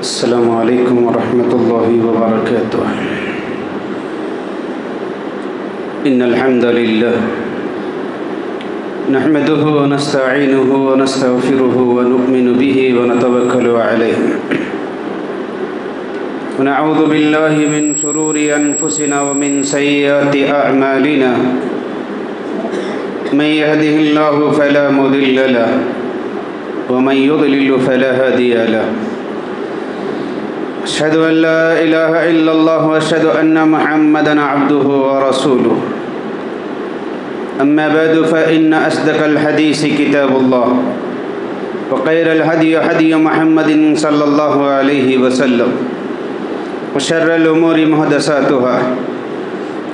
السلام علیکم ورحمۃ اللہ وبرکاتہ۔ ان الحمد للہ نحمده ونستعینه ونستغفره ونؤمن به ونتوکل علیہ ونعوذ باللہ من شرور انفسنا ومن سیئات اعمالنا من يهده الله فلا مضل له ومن يضلل فلا هادي له أشهد أن لا إله إلا الله وأشهد أن محمدا عبده ورسوله أما بعد فإن أصدق الحديث كتاب الله وخير الهدي هدي محمد صلى الله عليه وسلم وشر الأمور محدثاتها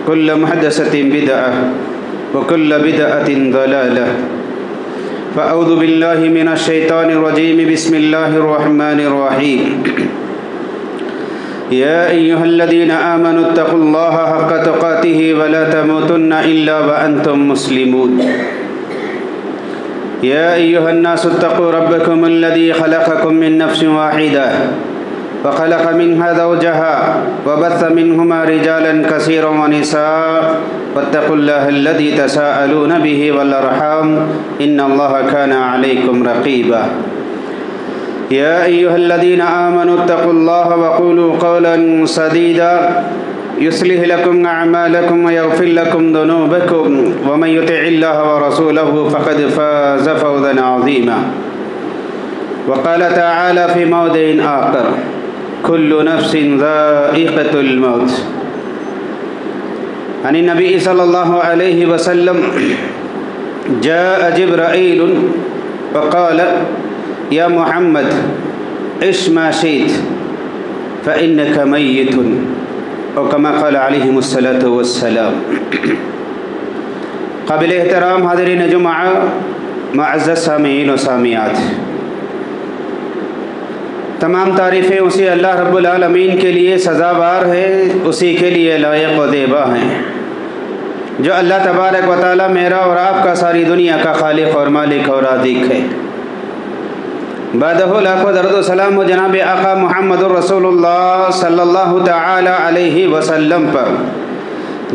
كل محدثة بدعة وكل بدعة ضلالة فأعوذ بالله من الشيطان الرجيم بسم الله الرحمن الرحيم يا أيها الذين آمنوا اتقوا الله حق تقاته ولا تموتن إلا وأنتم مسلمون يا أيها الناس اتقوا ربكم الذي خلقكم من نفس واحدة وخلق منها زوجها وبث منهما رجالا كثيرا ونساء واتقوا الله الذي تساءلون به والأرحام إن الله كان عليكم رقيبا يا أيها الذين آمنوا اتقوا الله وقولوا قولا سديدا يصلح لكم أعمالكم ويغفر لكم ذنوبكم ومن يطع الله ورسوله فقد فاز فوزا عظيما وقال تعالى في موضع آخر كل نفس ذائقة الموت عن النبي صلى الله عليه وسلم جاء جبرائيل وقال يا محمد عش ما شئت فإنك ميت او كما قال عليهم الصلاة والسلام۔ قابل احترام حاضرین جمعہ، معزز سامعین و سامعات، تمام تعریفیں اسی اللہ رب العالمین کے لیے سزاوار ہے، اسی کے لیے لائق و دیبا ہیں، جو اللہ تبارک و تعالی میرا اور آپ کا ساری دنیا کا خالق اور مالک اور رازق ہے۔ بعدہ لاکھوں درود و سلام و جناب آقا محمد الرسول اللہ صلی اللہ تعالی علیہ وسلم پر،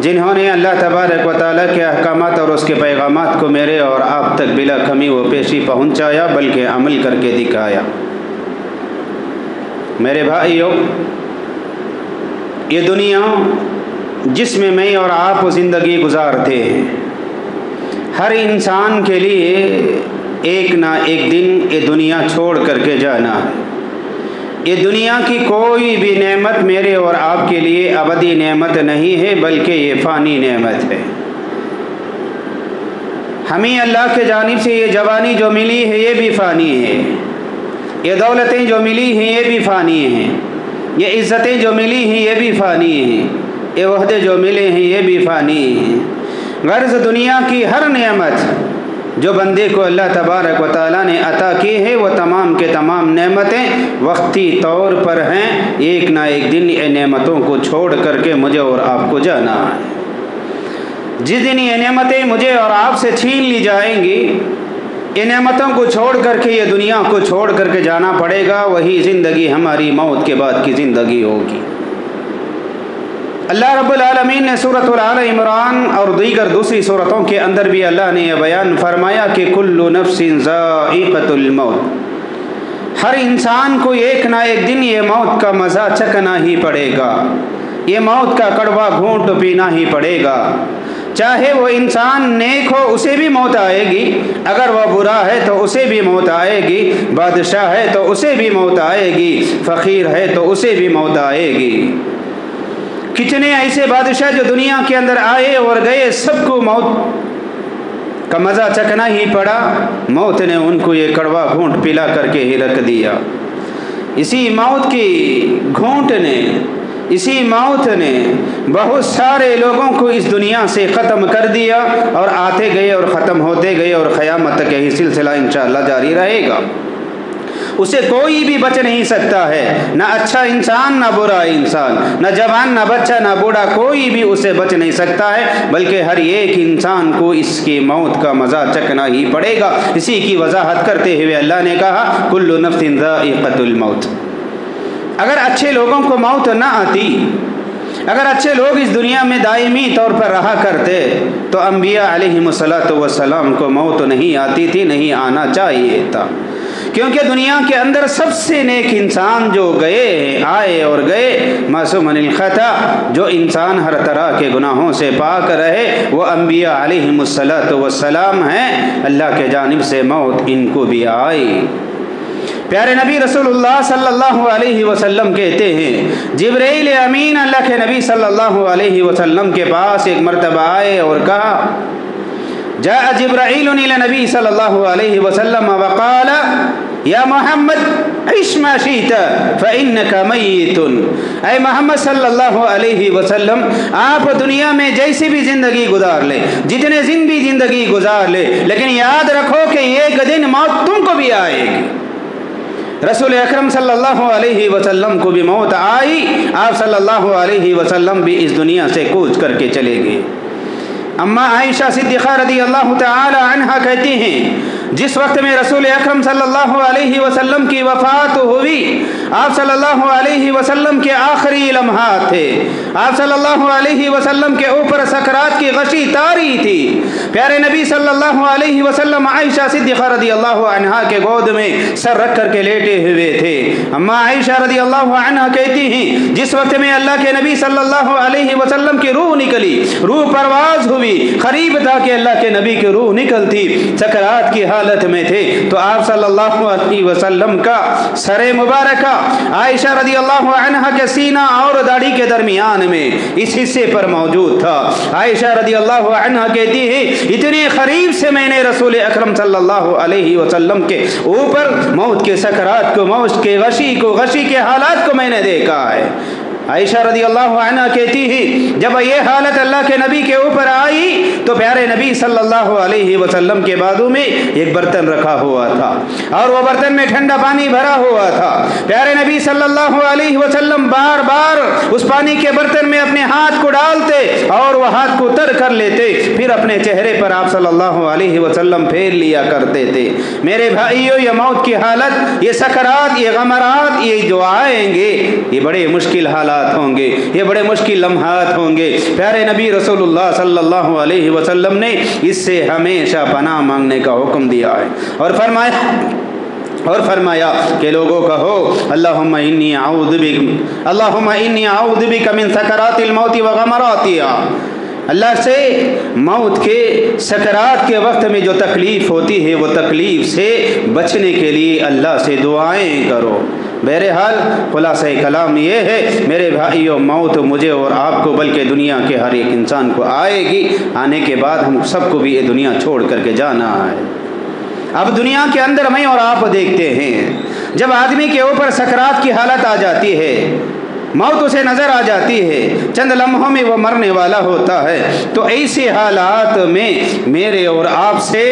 جنہوں نے اللہ تبارک و تعالیٰ کے احکامات اور اس کے پیغامات کو میرے اور آپ تک بلا کمی و پیشی پہنچایا بلکہ عمل کر کے دکھایا۔ میرے بھائیوں، یہ دنیا جس میں میں اور آپ زندگی گزارتے ہیں، ہر انسان کے لیے ایک نہ ایک دن یہ دنیا چھوڑ کر کے جانا ہے۔ یہ دنیا کی کوئی بھی نعمت میرے اور آپ کے لیے ابدی نعمت نہیں ہے بلکہ یہ فانی نعمت ہے۔ ہمیں اللہ کے جانب سے یہ جوانی جو ملی ہے یہ بھی فانی ہے، یہ دولتیں جو ملی ہیں یہ بھی فانی ہیں، یہ عزتیں جو ملی ہیں یہ بھی فانی ہیں، یہ عہدے جو ملے ہیں یہ بھی فانی ہیں۔ غرض دنیا کی ہر نعمت جو بندے کو اللہ تبارک و تعالیٰ نے عطا کی ہے وہ تمام کے تمام نعمتیں وقتی طور پر ہیں، ایک نہ ایک دن یہ نعمتوں کو چھوڑ کر کے مجھے اور آپ کو جانا ہے۔ جس دن یہ نعمتیں مجھے اور آپ سے چھین لی جائیں گی، یہ نعمتوں کو چھوڑ کر کے یہ دنیا کو چھوڑ کر کے جانا پڑے گا، وہی زندگی ہماری موت کے بعد کی زندگی ہوگی۔ اللہ رب العالمین نے سورۃ آل عمران اور دیگر دوسری سورتوں کے اندر بھی اللہ نے یہ بیان فرمایا کہ کل نفس ذائقۃ الموت، ہر انسان کو ایک نہ ایک دن یہ موت کا مزہ چکھنا ہی پڑے گا، یہ موت کا کڑوا گھونٹ پینا ہی پڑے گا۔ چاہے وہ انسان نیک ہو اسے بھی موت آئے گی، اگر وہ برا ہے تو اسے بھی موت آئے گی، بادشاہ ہے تو اسے بھی موت آئے گی، فقیر ہے تو اسے بھی موت آئے گی۔ کتنے ایسے بادشاہ جو دنیا کے اندر آئے اور گئے، سب کو موت کا مزہ چکھنا ہی پڑا، موت نے ان کو یہ کڑوا گھونٹ پلا کر کے ہی رکھ دیا۔ اسی موت کی گھونٹ نے، اسی موت نے بہت سارے لوگوں کو اس دنیا سے ختم کر دیا، اور آتے گئے اور ختم ہوتے گئے، اور قیامت تک یہی سلسلہ انشاءاللہ جاری رہے گا۔ اسے کوئی بھی بچ نہیں سکتا ہے، نہ اچھا انسان نہ برا انسان، نہ جوان نہ بچہ نہ بوڑھا، کوئی بھی اسے بچ نہیں سکتا ہے، بلکہ ہر ایک انسان کو اس کی موت کا مزہ چکھنا ہی پڑے گا۔ اسی کی وضاحت کرتے ہوئے اللہ نے کہا کل نفس ذائقۃ الموت، اگر اچھے لوگوں کو موت نہ آتی، اگر اچھے لوگ اس دنیا میں دائمی طور پر رہا کرتے تو انبیاء علیہم السلام کو موت نہیں آتی تھی، نہیں آنا چاہیے تھا، کیونکہ دنیا کے اندر سب سے نیک انسان جو گئے آئے اور گئے معصوم عن الخطا، جو انسان ہر طرح کے گناہوں سے پاک رہے، وہ انبیاء علیہم السلام ہیں۔ اللہ کے جانب سے موت ان کو بھی آئی۔ پیارے نبی رسول اللہ صلی اللہ علیہ وسلم کہتے ہیں، جبرائیل امین اللہ کے نبی صلی اللہ علیہ وسلم کے پاس ایک مرتبہ آئے اور کہا، جاء جبرائیل الی نبی صلی اللہ علیہ وسلم وقال یا محمد عش ما شئت فإنک میت۔ اے محمد صلی اللہ علیہ وسلم، آپ دنیا میں جیسی بھی زندگی گزار لیں، جتنے دن بھی زندگی گزار لیں، لیکن یاد رکھو کہ ایک دن موت تم کو بھی آئے گی۔ رسول اکرم صلی اللہ علیہ وسلم کو بھی موت آئی، آپ صلی اللہ علیہ وسلم بھی اس دنیا سے کوچ کر کے چلے گئے۔ اما عائشہ صدیقہ رضی اللہ تعالی عنہا کہتی ہیں، جس وقت میں رسول اکرم صلی اللہ علیہ وسلم کی وفات ہوئی، آپ صلی اللہ علیہ وسلم کے آخری لمحات تھے، آپ صلی اللہ علیہ وسلم کے اوپر سکرات کی غشی طاری تھی، پیارے نبی صلی اللہ علیہ وسلم عائشہ صدیقہ رضی اللہ عنہا کے گود میں سر رکھ کر کے لیٹے ہوئے تھے۔ اما عائشہ رضی اللہ عنہا کہتی ہیں، جس وقت میں اللہ کے نبی صلی اللہ علیہ وسلم کی روح نکلی، روح پرواز ہوئی، قریب تھا کہ اللہ کے نبی کی روح نکلتی، سکرات کی حالت میں تھے، تو آپ صلی اللہ علیہ وسلم کا سر مبارکہ عائشہ رضی اللہ عنہا کے سینہ اور داڑھی کے درمیان میں اس حصے پر موجود تھا۔ عائشہ رضی اللہ عنہا کہتی ہے، اتنے قریب سے میں نے رسول اکرم صلی اللہ علیہ وسلم کے اوپر موت کے سکرات کو، موت کے غشی کے حالات کو میں نے دیکھا ہے۔ عائشہ رضی اللہ عنہ کہتی ہے، جب یہ حالت اللہ کے نبی کے اوپر آئی تو پیارے نبی صلی اللہ علیہ وسلم کے بازو میں ایک برتن رکھا ہوا تھا اور وہ برتن میں ٹھنڈا پانی بھرا ہوا تھا۔ پیارے نبی صلی اللہ علیہ وسلم بار بار اس پانی کے برتن میں اپنے ہاتھ کو ڈالتے اور وہ ہاتھ کو تر کر لیتے، پھر اپنے چہرے پر آپ صلی اللہ علیہ وسلم پھیر لیا کرتے تھے۔ میرے بھائیو، یہ موت کی حالت، یہ سکرات، یہ غمرات، یہ جو آئیں گے، یہ بڑے مشکل حالات ہوں گے، یہ بڑے مشکل لمحات ہوں گے۔ پیارے نبی رسول اللہ صلی اللہ علیہ وسلم نے اس سے ہمیشہ پناہ مانگنے کا حکم دیا ہے اور فرمایا کہ لوگوں کہو، اللہم انی اعوذ بک من سکرات الموت وغمراتہا، اللہ سے موت کے سکرات کے وقت میں جو تکلیف ہوتی ہے وہ تکلیف سے بچنے کے لیے اللہ سے دعائیں کرو۔ بہرحال خلاصہ کلام یہ ہے میرے بھائیو، موت مجھے اور آپ کو بلکہ دنیا کے ہر ایک انسان کو آئے گی، آنے کے بعد ہم سب کو بھی یہ دنیا چھوڑ کر کے جانا ہے۔ اب دنیا کے اندر میں اور آپ دیکھتے ہیں، جب آدمی کے اوپر سکرات کی حالت آ جاتی ہے، موت اسے نظر آ جاتی ہے، چند لمحوں میں وہ مرنے والا ہوتا ہے، تو ایسے حالات میں میرے اور آپ سے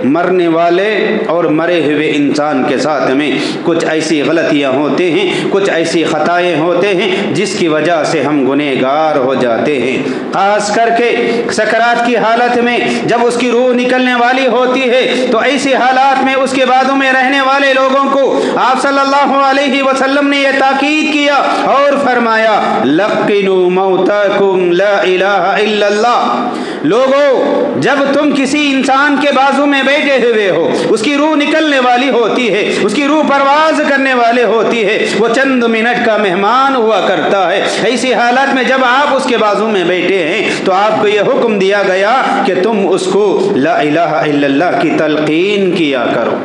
مرنے والے اور مرے ہوئے انسان کے ساتھ میں کچھ ایسی غلطیاں ہوتے ہیں، کچھ ایسی خطائیں ہوتے ہیں جس کی وجہ سے ہم گنہگار ہو جاتے ہیں۔ خاص کر کے سکرات کی حالت میں جب اس کی روح نکلنے والی ہوتی ہے تو ایسی حالات میں اس کے بازو میں رہنے والے لوگوں کو آپ صلی اللہ علیہ وسلم نے یہ تاکید کیا اور فرمایا، لقنوا موتاکم لا الہ الا اللہ۔ لوگو، جب تم کسی انسان کے بازو میں بیٹھے ہوئے ہو، اس کی روح نکلنے والی ہوتی ہے، اس کی روح پرواز کرنے والے ہوتی ہے، وہ چند منٹ کا مہمان ہوا کرتا ہے، ایسی حالت میں جب آپ اس کے بازو میں بیٹھے ہیں تو آپ کو یہ حکم دیا گیا کہ تم اس کو لا الہ الا اللہ کی تلقین کیا کرو۔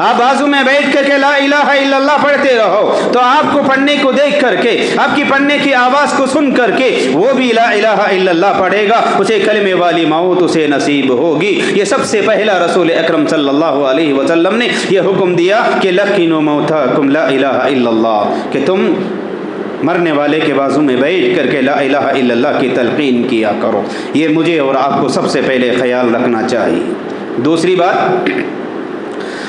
آپ بازو میں بیٹھ کر کے لا الہ الا اللہ پڑھتے رہو تو آپ کو پڑھنے کو دیکھ کر کے، آپ کی پڑھنے کی آواز کو سن کر کے وہ بھی لا الہ الا اللہ پڑھے گا، اسے کلمے والی موت اسے نصیب ہوگی۔ یہ سب سے پہلا رسول اکرم صلی اللہ علیہ وسلم نے یہ حکم دیا کہ لقنوا موتاکم لا الہ الا اللہ، کہ تم مرنے والے کے بازو میں بیٹھ کر کے لا الہ الا اللہ کی تلقین کیا کرو۔ یہ مجھے اور آپ کو سب سے پہلے خیال رکھنا چاہیے۔ دوسری بات،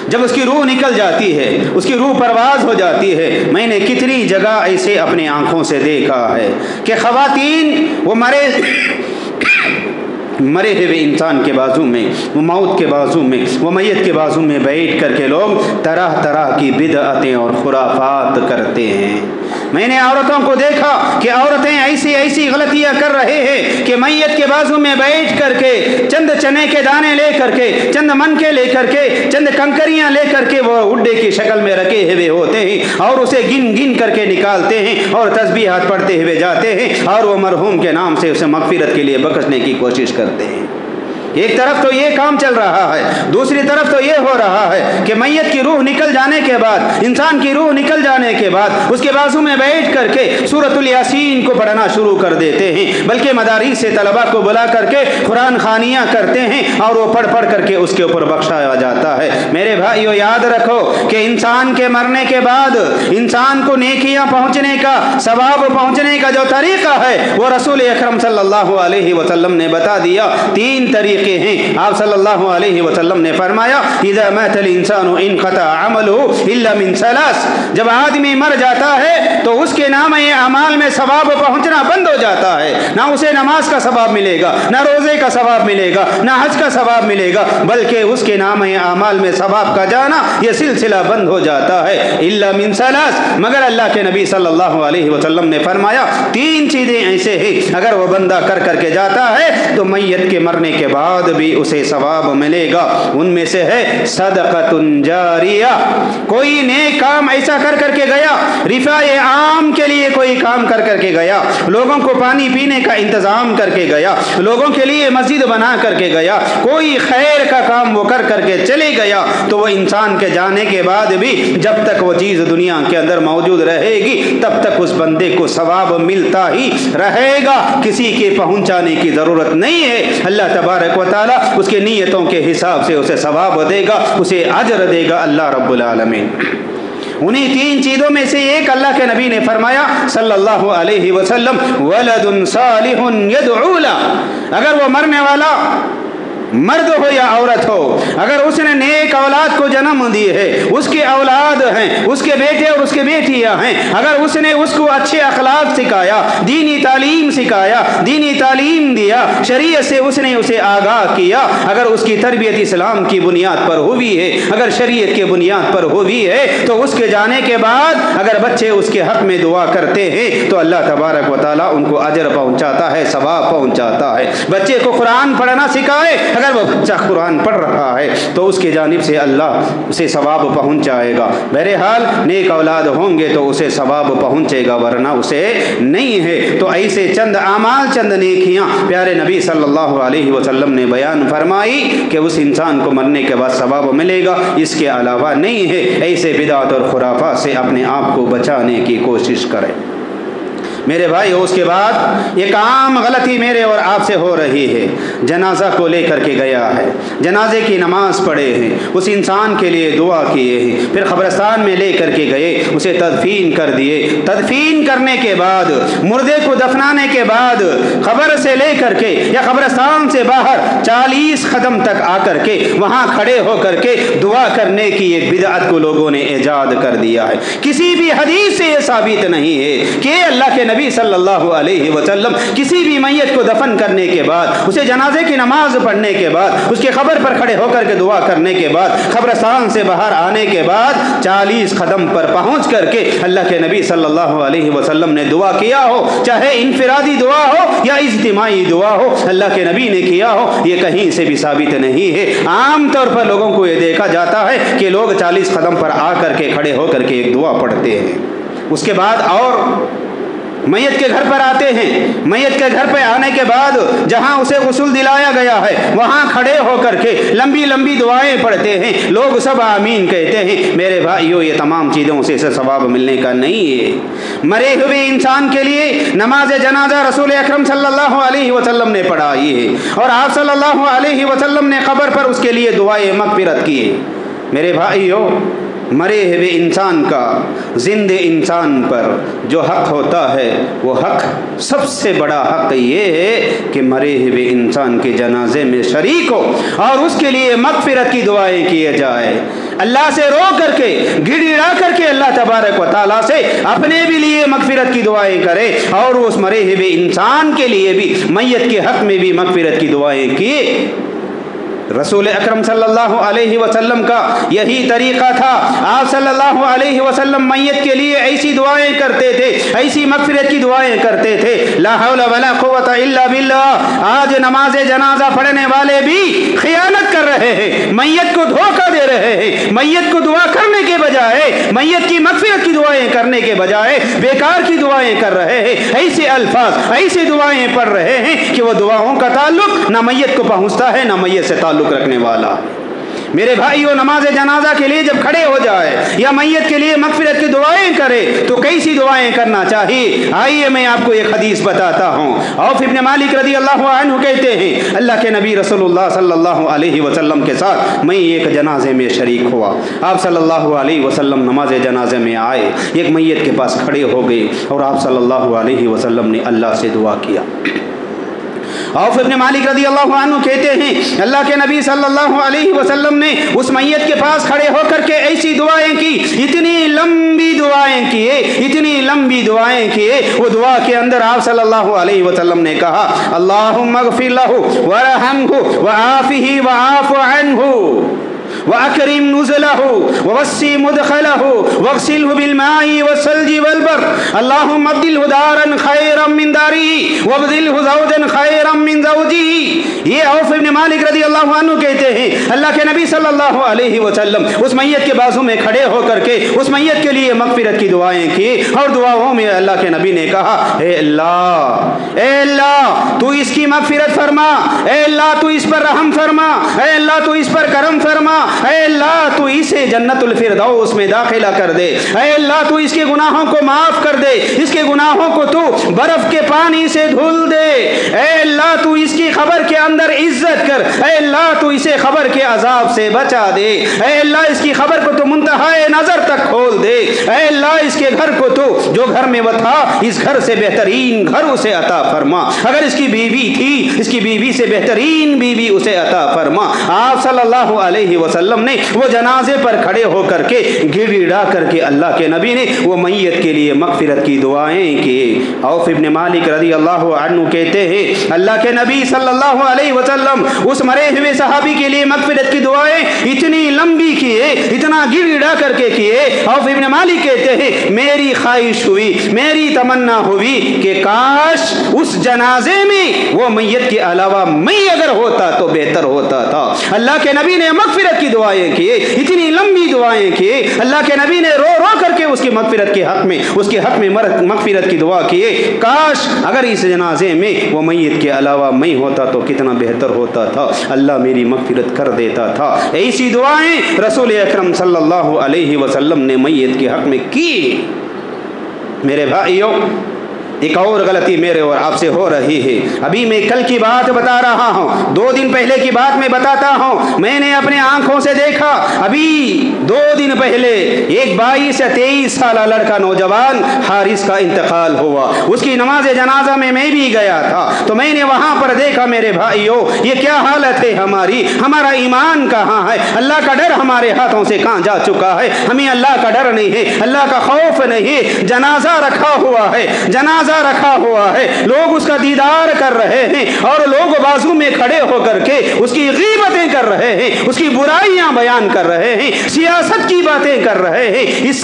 جب اس کی روح نکل جاتی ہے، اس کی روح پرواز ہو جاتی ہے، میں نے کتنی جگہ ایسے اپنے آنکھوں سے دیکھا ہے کہ خواتین وہ مرے ہوئے انسان کے بازو میں، وہ موت کے بازو میں، وہ میت کے بازو میں بیٹھ کر کے لوگ طرح طرح کی بدعتیں اور خرافات کرتے ہیں۔ میں نے عورتوں کو دیکھا کہ عورتیں ایسی ایسی غلطیاں کر رہے ہیں کہ میت کے بازو میں بیٹھ کر کے چند چنے کے دانے لے کر کے، چند منکے لے کر کے، چند کنکریاں لے کر کے وہ اڈے کی شکل میں رکھے ہوئے ہوتے ہیں اور اسے گن گن کر کے نکالتے ہیں اور تسبیحات پڑھتے ہوئے جاتے ہیں اور وہ مرحوم کے نام سے اسے مغفرت کے لیے بخشنے کی کوشش کرتے ہیں۔ ایک طرف تو یہ کام چل رہا ہے، دوسری طرف تو یہ ہو رہا ہے کہ میت کی روح نکل جانے کے بعد، انسان کی روح نکل جانے کے بعد اس کے بازو میں بیٹھ کر کے سورۃ الیاسین کو پڑھنا شروع کر دیتے ہیں، بلکہ مدارس سے طلباء کو بلا کر کے قرآن خوانیاں کرتے ہیں اور وہ پڑھ پڑھ کر کے اس کے اوپر بخشایا جاتا ہے۔ میرے بھائیو یاد رکھو کہ انسان کے مرنے کے بعد انسان کو نیکیاں پہنچنے کا، ثواب پہنچنے کا جو طریقہ ہے وہ رسول اکرم صلی اللہ علیہ وسلم نے بتا دیا۔ تین طریقے ہیں۔ آپ صلی اللہ علیہ وسلم نے فرمایا اذا مات الانسان انقطع عمله الا من ثلاث، جب آدمی مر جاتا ہے تو اس کے نام اعمال میں ثواب پہنچنا بند ہو جاتا ہے، نہ اسے نماز کا ثواب ملے گا، نہ روزے کا ثواب ملے گا، نہ حج کا ثواب ملے گا، بلکہ اس کے نام اعمال میں ثواب کا جانا یہ سلسلہ بند ہو جاتا ہے۔ الا من ثلاث، مگر اللہ کے نبی صلی اللہ علیہ وسلم نے فرمایا تین چیزیں ایسے ہیں اگر وہ بندہ کر کر کے جاتا ہے تو میت کے مرنے کے بعد بھی اسے ثواب ملے گا۔ ان میں سے ہے صدقۃ جاریہ، کوئی نیک کام ایسا کر کر کے گیا، رفاع عام کے لیے کوئی کام کر کر کے گیا، لوگوں کو پانی پینے کا انتظام کر کے گیا، لوگوں کے لیے مسجد بنا کر کے گیا، کوئی خیر کا کام وہ کر کر کے چلے گیا، تو وہ انسان کے جانے کے بعد بھی جب تک وہ چیز دنیا کے اندر موجود رہے گی تب تک اس بندے کو ثواب ملتا ہی رہے گا، کسی کے پہنچانے کی ضرورت نہیں ہے۔ اللہ تبارک و تعالیٰ اس کے نیتوں کے حساب سے اسے ثواب دے گا، اسے اجر دے گا اللہ رب العالمین۔ انہی تین چیزوں میں سے ایک اللہ کے نبی نے فرمایا صلی اللہ علیہ وسلم ولد صالح یدعو له، اگر وہ مرنے والا مرد ہو یا عورت ہو، اگر اس نے نیک اولاد کو جنم دی ہے، اس کے اولاد ہیں، اس کے بیٹے اور اس کے بیٹیاں ہیں، اگر اس نے اس کو اچھے اخلاق سکھایا، دینی تعلیم سکھایا، دینی تعلیم دیا، شریعت سے اس نے اسے آگاہ کیا، اگر اس کی تربیت اسلام کی بنیاد پر ہوئی ہے، اگر شریعت کے بنیاد پر ہوئی ہے، تو اس کے جانے کے بعد اگر بچے اس کے حق میں دعا کرتے ہیں تو اللہ تبارک و تعالیٰ ان کو اجر پہنچاتا ہے، ثواب پہنچاتا ہے۔ بچے کو قرآن پڑھنا سکھائے، اگر وہ بچہ قرآن پڑھ رہا ہے تو اس کی جانب سے اللہ اسے ثواب پہنچائے گا۔ بہرحال نیک اولاد ہوں گے تو اسے ثواب پہنچے گا، ورنہ اسے نہیں ہے۔ تو ایسے چند اعمال، چند نیکیاں پیارے نبی صلی اللہ علیہ وسلم نے بیان فرمائی کہ اس انسان کو مرنے کے بعد ثواب ملے گا، اس کے علاوہ نہیں ہے۔ ایسے بدعت اور خرافات سے اپنے آپ کو بچانے کی کوشش کریں۔ میرے بھائی اس کے بعد ایک عام غلطی میرے اور آپ سے ہو رہی ہے، جنازہ کو لے کر کے گیا ہے، جنازے کی نماز پڑھے ہیں، اس انسان کے لیے دعا کیے ہیں، پھر قبرستان میں لے کر کے گئے، اسے تدفین کر دیے، تدفین کرنے کے بعد، مردے کو دفنانے کے بعد قبر سے لے کر کے یا قبرستان سے باہر 40 قدم تک آ کر کے وہاں کھڑے ہو کر کے دعا کرنے کی ایک بدعت کو لوگوں نے ایجاد کر دیا ہے۔ کسی بھی حدیث سے یہ ثابت نہیں ہے کہ اللہ کے نبی صلی اللہ علیہ وسلم کسی بھی میت کو دفن کرنے کے بعد، اسے جنازے کی نماز پڑھنے کے بعد، اس کے قبر پر کھڑے ہو کر کے دعا کرنے کے بعد، قبرستان سے باہر آنے کے بعد 40 قدم پر پہنچ کر کے اللہ کے نبی صلی اللہ علیہ وسلم نے دعا کیا ہو، چاہے انفرادی دعا ہو یا اجتماعی دعا ہو، اللہ کے نبی نے کیا ہو، یہ کہیں سے بھی ثابت نہیں ہے۔ عام طور پر لوگوں کو یہ دیکھا جاتا ہے کہ لوگ 40 قدم پر آ کر کے کھڑے ہو کر کے ایک دعا پڑھتے ہیں، اس کے بعد اور میت کے گھر پر آتے ہیں، میت کے گھر پہ آنے کے بعد جہاں اسے غسل دلایا گیا ہے وہاں کھڑے ہو کر کے لمبی لمبی دعائیں پڑھتے ہیں، لوگ سب آمین کہتے ہیں۔ میرے بھائیو یہ تمام چیزوں سے ثواب ملنے کا نہیں ہے۔ مرے ہوئے انسان کے لیے نماز جنازہ رسول اکرم صلی اللہ علیہ وسلم نے پڑھائی ہے اور آپ صلی اللہ علیہ وسلم نے قبر پر اس کے لیے دعائیں مغفرت کی ہے۔ میرے بھائیو مرے ہوئے انسان کا زندہ انسان پر جو حق ہوتا ہے وہ حق سب سے بڑا حق یہ ہے کہ مرے ہوئے انسان کے جنازے میں شریک ہو اور اس کے لیے مغفرت کی دعائیں کیے جائے، اللہ سے رو کر کے گڑگڑا کر کے اللہ تبارک و تعالیٰ سے اپنے بھی لیے مغفرت کی دعائیں کرے اور اس مرے ہوئے انسان کے لیے بھی میت کے حق میں بھی مغفرت کی دعائیں کیے۔ رسول اکرم صلی اللہ علیہ وسلم کا یہی طریقہ تھا۔ آپ صلی اللہ علیہ وسلم میت کے لیے ایسی دعائیں کرتے تھے، ایسی مغفرت کی دعائیں کرتے تھے، لا حول ولا قوت الا باللہ۔ آج نماز جنازہ پڑھنے والے بھی خیانت کر رہے ہیں، میت کو دھوکہ دے رہے ہیں، میت کو دعا کرنے کے بجائے، میت کی مغفرت کی دعائیں کرنے کے بجائے بیکار کی دعائیں کر رہے ہیں، ایسے الفاظ ایسی دعائیں پڑھ رہے ہیں کہ وہ دعاؤں کا تعلق نہ میت کو پہنچتا ہے نہ میت سے تعلق رکھنے والا۔ میرے بھائیو، نماز جنازہ کے لیے جب کھڑے ہو جائے یا میت کے لیے مغفرت کی دعائیں کرے تو کیسی دعائیں کرنا چاہیے؟ آئیے میں آپ کو ایک حدیث بتاتا ہوں۔ عوف ابن مالک رضی اللہ عنہ کہتے ہیں اللہ کے نبی رسول اللہ صلی اللہ علیہ وسلم کے ساتھ میں ایک جنازے میں شریک ہوا۔ آپ صلی اللہ علیہ وسلم نماز جنازے میں آئے، ایک میت کے پاس کھڑے ہو گئے اور آپ صلی اللہ علیہ وسلم نے اللہ سے دعا کیا۔ عوف ابن مالک رضی اللہ عنہ کہتے ہیں اللہ کے نبی صلی اللہ علیہ وسلم نے اس میت کے پاس کھڑے ہو کر کے ایسی دعائیں کی، اتنی لمبی دعائیں کیے، اتنی لمبی دعائیں کیے۔ وہ دعا کے اندر آپ صلی اللہ علیہ وسلم نے کہا اللہم اغفر لہ ورحمہ وعافہ وعاف عنہ وَأَكْرِمْ نُزُلَهُ وَوَسِّعْ مُدْخَلَهُ وَاغْسِلْهُ بِالْمَاءِ وَالثَّلْجِ وَالْبَرْدِ اللَّهُمَّ ابْدِلْهُ دَارًا خَيْرًا مِنْ دَارِهِ وَابْدِلْهُ زَوْجًا خَيْرًا مِنْ زَوْجِهِ۔ یہ عوف ابن مالک رضی اللہ عنہ کہتے ہیں اللہ کے نبی صلی اللہ علیہ وسلم اس میت کے بازو میں کھڑے ہو کر کے اس میت کے لیے مغفرت کی دعائیں کی اور دعاؤں میں اللہ کے نبی نے کہا اے اللہ تو اس کی مغفرت فرما، اے اللہ تو اس پر رحم فرما، اے اللہ تو اس پر کرم فرما، اے اللہ تو اسے جنت الفردوس میں داخلہ کر دے، اے اللہ تو اس کے گناہوں کو معاف کر دے، اس کے گناہوں کو تو برف کے پانی سے دھل دے، اے اللہ تو اس کی قبر کے اندر عزت کر، اے اللہ تو اسے قبر کے عذاب سے بچا دے، اے اللہ اس کی قبر کو تو منتہائے نظر تک کھول دے، اے اللہ اس کے گھر کو تو جو گھر میں وہ تھا اس گھر سے بہترین گھر اسے عطا فرما، اگر اس کی بیوی تھی اس کی بیوی سے بہترین بیوی اسے عطا فرما۔ آپ صلی اللہ علیہ وسلم نے وہ جنازے پر کھڑے ہو کر کے گڑگڑا کر کے اللہ کے نبی نے وہ میت کے لیے مغفرت کی دعائیں کی۔ عوف ابن مالک رضی اللہ عنہ کہتے ہیں اللہ کے نبی صلی اللہ علیہ وسلم اس مرے ہوئے صحابی کے لیے مغفرت کی دعائیں اتنی لمبی کیے، اتنا گڑگڑا کر کے کیے۔ عوف ابن مالک کہتے ہیں میری خواہش ہوئی، میری تمنا ہوئی کہ کاش اس جنازے میں وہ میت کے علاوہ میں اگر ہوتا تو بہتر ہوتا تھا۔ اللہ کے نبی نے مغفرت کی دعائیں کیے، اتنی لمبی دعائیں کیے، اللہ کے نبی نے رو رو کر کے اس کی مغفرت کے حق میں مغفرت کی دعا کیے۔ کاش اگر اس جنازے میں وہ میت کے علاوہ میں ہوتا تو کتنا بہتر ہوتا تھا، اللہ میری مغفرت کر دیتا تھا۔ ایسی دعائیں رسول اکرم صلی اللہ علیہ وسلم نے میت کے حق میں کی۔ میرے بھائیوں، ایک اور غلطی میرے اور آپ سے ہو رہی ہے۔ ابھی میں کل کی بات بتا رہا ہوں، 2 دن پہلے کی بات میں بتاتا ہوں۔ میں نے اپنے آنکھوں سے دیکھا، ابھی 2 دن پہلے ایک 22 سے 23 سالہ لڑکا نوجوان حارث کا انتقال ہوا۔ اس کی نماز جنازہ میں بھی گیا تھا تو میں نے وہاں پر دیکھا میرے بھائیوں یہ کیا حالت ہے ہماری، ہمارا ایمان کہاں ہے، اللہ کا ڈر ہمارے ہاتھوں سے کہاں جا چکا ہے۔ ہمیں اللہ کا ڈر نہیں ہے، اللہ کا خوف نہیں ہے۔ جنازہ رکھا ہوا ہے، جنازہ رکھا ہوا ہے، لوگ اس کا دیدار کر رہے ہیں اور لوگ بازو میں کھڑے ہو کر کے اس کی غیبتیں کر رہے ہیں، اس کی برائیاں بیان کر رہے ہیں، سیاست کی باتیں کر رہے ہیں۔ اس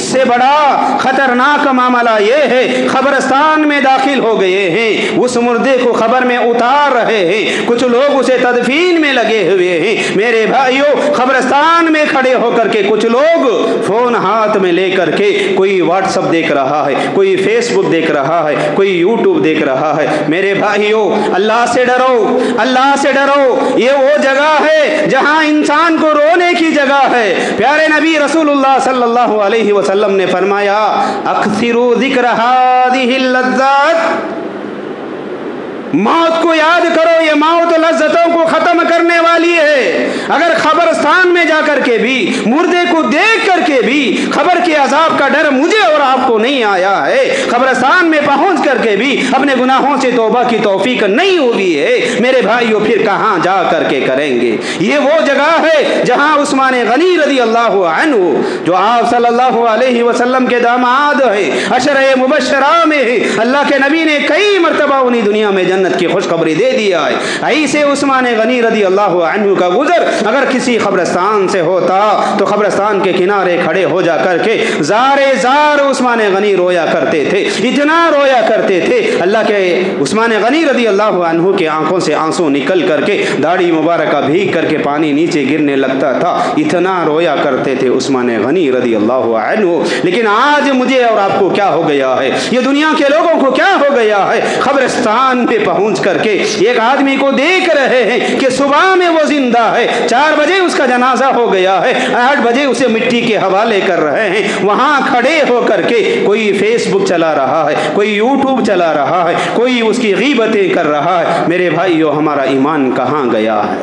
سے بڑا خطرناک معاملہ یہ ہے قبرستان میں داخل ہو گئے ہیں، اس مردے کو قبر میں اتار رہے ہیں، کچھ لوگ اسے تدفین میں لگے ہوئے ہیں۔ میرے بھائیوں، قبرستان میں کھڑے ہو کر کے کچھ لوگ فون ہاتھ میں لے کر کے کوئی واٹس ایپ دیکھ رہا ہے، کوئی فیس بک دیکھ رہا ہے، کوئی یوٹیوب دیکھ رہا ہے۔ میرے بھائیوں، اللہ سے ڈرو، اللہ سے ڈرو۔ یہ وہ جگہ ہے جہاں انسان کو رونے کی جگہ ہے۔ پیارے نبی رسول اللہ صلی اللہ علیہ وسلم نے فرمایا اکثروا ذکر هذه اللذات موت کو یاد کرو، یہ موت لذتوں کو ختم کرنے والی ہے۔ اگر قبرستان میں جا کر کے بھی، مردے کو دیکھ کر کے بھی قبر کے عذاب کا ڈر مجھے اور آپ کو نہیں آیا ہے، قبرستان میں پہنچ کر کے بھی اپنے گناہوں سے توبہ کی توفیق نہیں ہوئی ہے، میرے بھائیوں پھر کہاں جا کر کے کریں گے؟ یہ وہ جگہ ہے جہاں عثمان غنی رضی اللہ عنہ، جو آپ صلی اللہ علیہ وسلم کے داماد ہیں، عشرہ مبشرہ میں ہیں، اللہ کے نبی نے کئی مرتبہ انہیں دنیا میں جنت کی خوشخبری دے دیا ہے۔ ایسے عثمان غنی رضی اللہ عنہ کا گزر اگر کسی قبرستان سے ہوتا تو قبرستان کے کنارے کھڑے ہو جا کر کے زارے زار عثمان غنی رویا کرتے تھے، اتنا رویا کرتے تھے، اللہ کے عثمان غنی رضی اللہ عنہ کے آنکھوں سے آنسو نکل کر کے داڑھی مبارکہ بھیگ کر کے پانی نیچے گرنے لگتا تھا، اتنا رویا کرتے تھے عثمان غنی رضی اللہ عنہ۔ لیکن آج مجھے اور آپ کو کیا ہو گیا ہے، یہ دنیا کے لوگوں کو کیا ہو گیا ہے؟ قبرستان پہ پہنچ کر کے ایک آدمی کو دیکھ رہے ہیں کہ صبح میں وہ زندہ ہے، 4 بجے اس کا جنازہ ہو گیا ہے، 8 بجے اسے مٹی کے حوالے کر رہے ہیں، وہاں کھڑے ہو کر کے کوئی فیس بک چلا رہا ہے، کوئی یوٹیوب چلا رہا ہے، کوئی اس کی غیبتیں کر رہا ہے۔ میرے بھائیو، ہمارا ایمان کہاں گیا ہے؟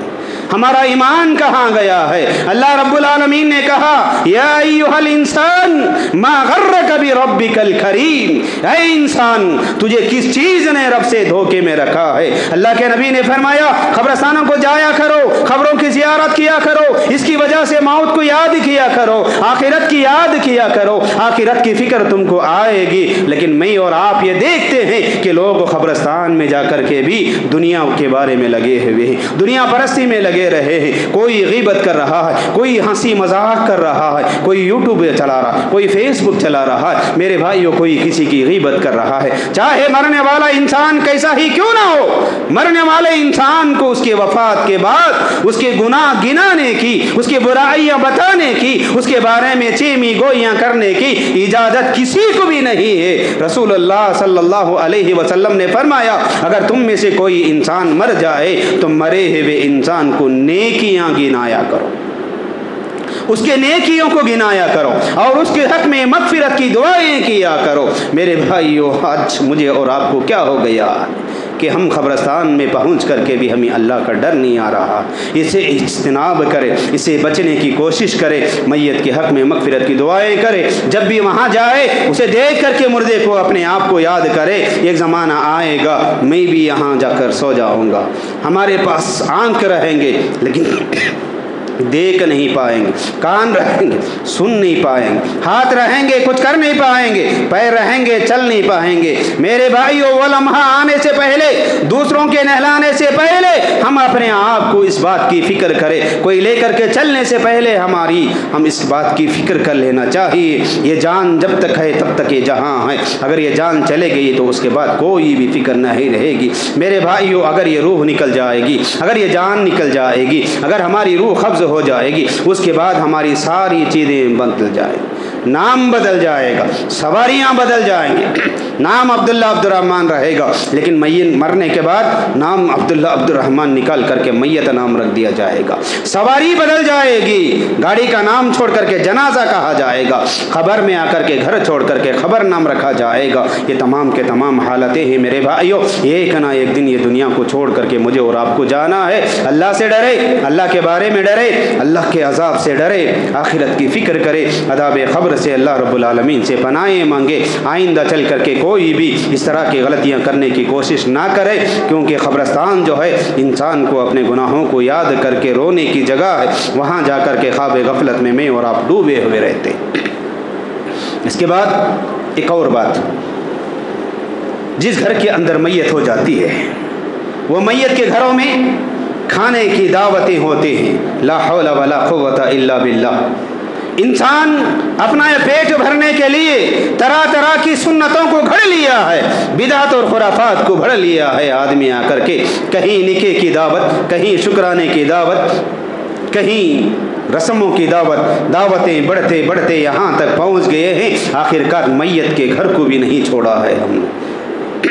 ہمارا ایمان کہاں گیا ہے؟ اللہ رب العالمین نے کہا یا ایھا الانسان ما غرک بربک الکریم، اے انسان تجھے کس چیز نے رب سے دھوکے میں رکھا ہے؟ اللہ کے نبی نے فرمایا قبرستانوں کو جایا کرو، قبروں کی زیارت کیا کرو، اس کی وجہ سے موت کو یاد کیا کرو، آخرت کی یاد کیا کرو، آخرت کی فکر تم کو آئے گی۔ لیکن میں اور آپ یہ دیکھتے ہیں کہ لوگ قبرستان میں جا کر کے بھی دنیا کے بارے میں لگے ہوئے ہیں، دنیا پرستی میں لگے رہے ہیں، کوئی غیبت کر رہا ہے، کوئی ہنسی مذاق کر رہا ہے، کوئی یوٹیوب چلا رہا ہے، کوئی فیس بک چلا رہا ہے، میرے بھائیوں کوئی کسی کی غیبت کر رہا ہے۔ چاہے مرنے والا انسان کیسا ہی کیوں نہ ہو، مرنے والے انسان کو اس کے وفات کے بعد اس کے گناہ گنانے کی، اس کی برائیاں بتانے کی، اس کے بارے میں چیمی گوئیاں کرنے کی اجازت کسی کو بھی نہیں ہے۔ رسول اللہ صلی اللہ علیہ وسلم نے فرمایا اگر تم میں سے کوئی انسان مر جائے تو مرے ہوئے انسان کو نیکیاں گنایا کرو، اس کے نیکیوں کو گنایا کرو اور اس کے حق میں مغفرت کی دعائیں کیا کرو۔ میرے بھائیو، آج مجھے اور آپ کو کیا ہو گیا کہ ہم قبرستان میں پہنچ کر کے بھی ہمیں اللہ کا ڈر نہیں آ رہا، اسے اجتناب کرے، اسے بچنے کی کوشش کرے، میت کے حق میں مغفرت کی دعائیں کرے، جب بھی وہاں جائے اسے دیکھ کر کے مردے کو اپنے آپ کو یاد کرے ایک زمانہ آئے گا میں بھی یہاں جا کر سو جاؤں گا، ہمارے پاس آنکھ رہیں گے لیکن دیکھ نہیں پائیں گے، کان رہیں گے سن نہیں پائیں گے، ہاتھ رہیں گے کچھ کر نہیں پائیں گے، پیر رہیں گے چل نہیں پائیں گے۔ میرے بھائیو، وہ لمحہ آنے سے پہلے، دوسروں کے نہلانے سے پہلے ہم اپنے آپ کو اس بات کی فکر کریں، کوئی لے کر کے چلنے سے پہلے ہم اس بات کی فکر کر لینا چاہیے یہ جان جب تک ہے تب تک یہ جہاں ہے، اگر یہ جان چلے گئی تو اس کے بعد کوئی بھی فکر نہیں رہے گی۔ میرے بھائیو، اگر یہ روح نکل جائے گی، اگر یہ جان نکل جائے گی، اگر ہماری روح قبض ہو جائے گی، اس کے بعد ہماری ساری چیزیں بدل جائیں، نام بدل جائے گا، سواریاں بدل جائیں گے، نام عبداللہ عبد الرحمن رہے گا لیکن میت مرنے کے بعد نام عبداللہ عبد الرحمن نکال کر کے میت نام رکھ دیا جائے گا، سواری بدل جائے گی، گاڑی کا نام چھوڑ کر کے جنازہ کہا جائے گا، خبر میں آ کر کے گھر چھوڑ کر کے خبر نام رکھا جائے گا۔ یہ تمام کے تمام حالتیں ہیں میرے بھائیوں، ایک نہ ایک دن یہ دنیا کو چھوڑ کر کے مجھے اور آپ کو جانا ہے۔ اللہ سے ڈرے، اللہ کے بارے میں ڈرے، اللہ کے عذاب سے ڈرے، آخرت کی فکر کرے، عذاب قبر سے اللہ رب العالمین سے پناہیں مانگے، آئندہ چل کر کے کوئی بھی اس طرح کی غلطیاں کرنے کی کوشش نہ کرے، کیونکہ قبرستان جو ہے انسان کو اپنے گناہوں کو یاد کر کے رونے کی جگہ ہے، وہاں جا کر کے خواب غفلت میں اور آپ ڈوبے ہوئے رہتے۔ اس کے بعد ایک اور بات، جس گھر کے اندر میت ہو جاتی ہے وہ میت کے گھروں میں کھانے کی دعوتیں ہوتی ہیں، لا حول ولا قوت الا باللہ۔ انسان اپنا پیٹ بھرنے کے لیے طرح طرح کی سنتوں کو گھڑ لیا ہے، بدعت اور خرافات کو گھڑ لیا ہے۔ آدمی آ کر کے کہیں نکاح کی دعوت، کہیں شکرانے کی دعوت، کہیں رسموں کی دعوت، دعوتیں بڑھتے بڑھتے یہاں تک پہنچ گئے ہیں، آخر کار میت کے گھر کو بھی نہیں چھوڑا ہے ہم نے۔